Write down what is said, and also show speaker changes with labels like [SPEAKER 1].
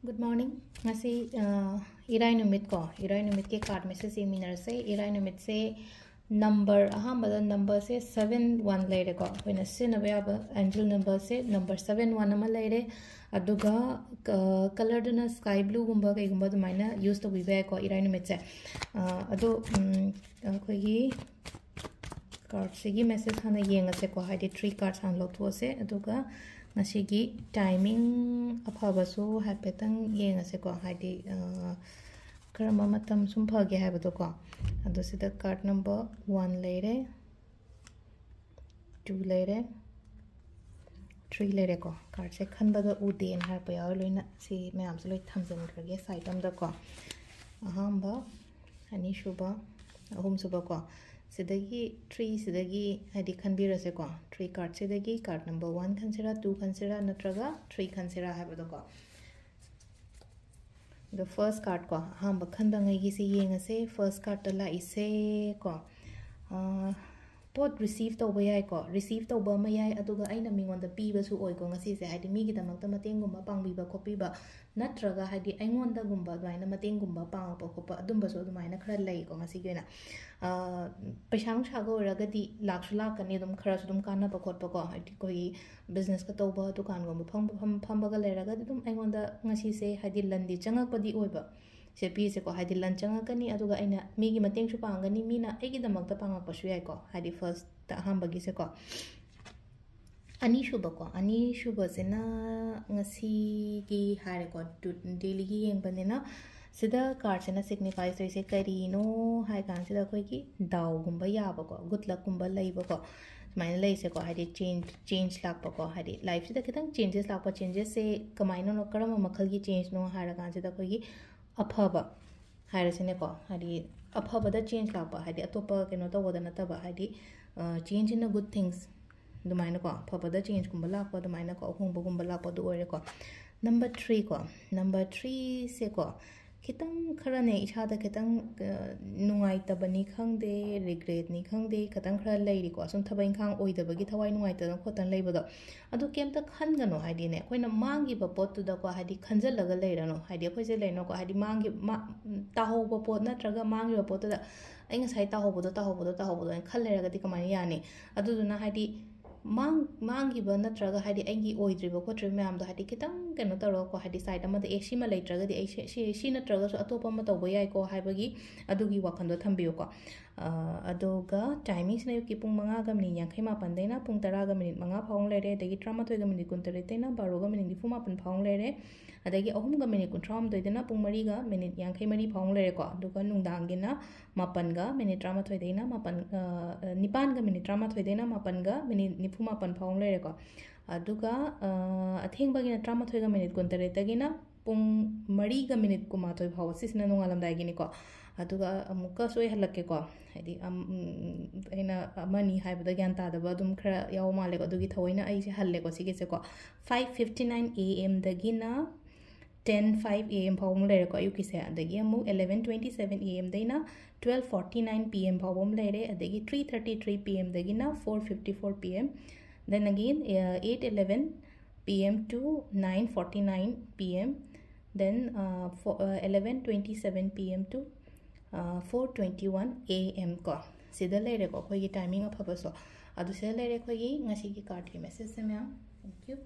[SPEAKER 1] Good morning. Ngasi irai numit ko. Irai numit ke card message seminar se irai numit se number ahambada number se 71 laire ko. When a sin aba angel number se number 71 ama laire aduga color dana sky blue gumba kai gumba dumaina use to be ko irai numit se adu koi gi card se gi message hana yenga se ko haidi 3 cards han lo to se aduga Ngasigi timing afabasu haipetang yengase ko haidi karama matam sum phage haibado ko ado sida card number 1 leire 2 leire 3 leire ko card se khanbada uden har pa yaw loina si mayam se loi thamjan krage side am da ko ahamba ani shuba ahum suba ko sidagi 3 sidagi hadi khanbirase ko 3 card sidagi card number 1 khansira 2 khansira natraga 3 khansira habado ko the first card ko hamba khanba ngai gi se yengase first card ta la ise ko pot receive to bayai ko receive to ba mayai aduga aina mingon da piba su oi ko ngasi se hadi mi gi damak ta mateng gumba pangbi ba copy ba natraga hadi aingon da gumba baina mateng gumba pang pa ko pa adum ba so dumaina khara lai ko ngasi gi na paisang sago ragadi laksu lak kani dum khara su dum kana pa khot pa ko hadi koi business ka to ba dukan gum pham ba ga le ragadi dum aingon da ngasi se hadi landi changak pa di oi ba se pi se ko hadi lan changa kani aduga aina mi gi mateng chu pangani mina egi damak ta pangak pa su yai ko hadi first ta hamba gi se ko ani shuba se na ngasi gi hare ko daily gi yeng banena sida card se na signify so se kari no hai kan sida koi ki daw gumba ya ba ko good luck gumba lai ba ko main lai se ko hadi change lak pa ko hadi life sida kitang changes lak pa changes se kamaino no karama makhal gi change no hara kan sida koi gi afaba hairasine ko hadi afaba da change lakpa hadi atopa keno to wada nata ba hadi change in a good things dumaina ko afaba da change kumba lakpa dumaina ko hongba gumba lakpa du ore ko number 3 se ko kitang khara ne isha da kitang nungai tabani khangde regret ni khangde katang khara leiri ko asum thabai khang oi da bagi thawai nungai ta khotan leibodo adu kemta khangano hadi ne koina mangi ba pot tu da ko hadi khanjal laga leirano hadi khoi se leino ko hadi mangi ta ho ba pot na traga mangi ba pot da ai nga sai ta ho bodo en khal leraga di kamani yani adu na hadi mangi ba natraga hadi aingi oidriba ko tre myam da hadi kitang keno taro ko hadi side ama da eshi ma leitraga di shi natraga so atopa ma tawba yai ko haibagi adugi wakhando thambiyo ko adoga timing sina ki pung 5 ga minit 58 daina pung 10 ga minit 5 phaung lere dagi 13 ga minit 39 daina 12 ga minit 19 phaung lere adagi 3 ga minit 39 daina pung 3 ga minit 53 phaung lere ko aduga nungdangina 9 ga minit 13 daina 9 ga minit 13 daina 9 ga minit 9 phaung lere ko aduga atheng bagina 13 ga minit 39 dagina pung 3 ga minit 9 phaw sisna nungalam dai gini ko aduga amuka soi halakke ko hadi aina amani haibada gyan ta da badum khara yaw male ko adugi thoina ai se halle ko sige se ko 5:59 am dagina 10:05 am phawm lere ko ayuki se adagi amu 11:27 am daina 12:49 pm phawm lere adagi 3:33 pm dagina 4:54 pm then again 8:11 pm to 9:49 pm then 11:27 pm to 4:21 am ko sida lere ko khoi gi timing aphaba so adu se lere khoi gi ngasi gi card ki message se mya thank you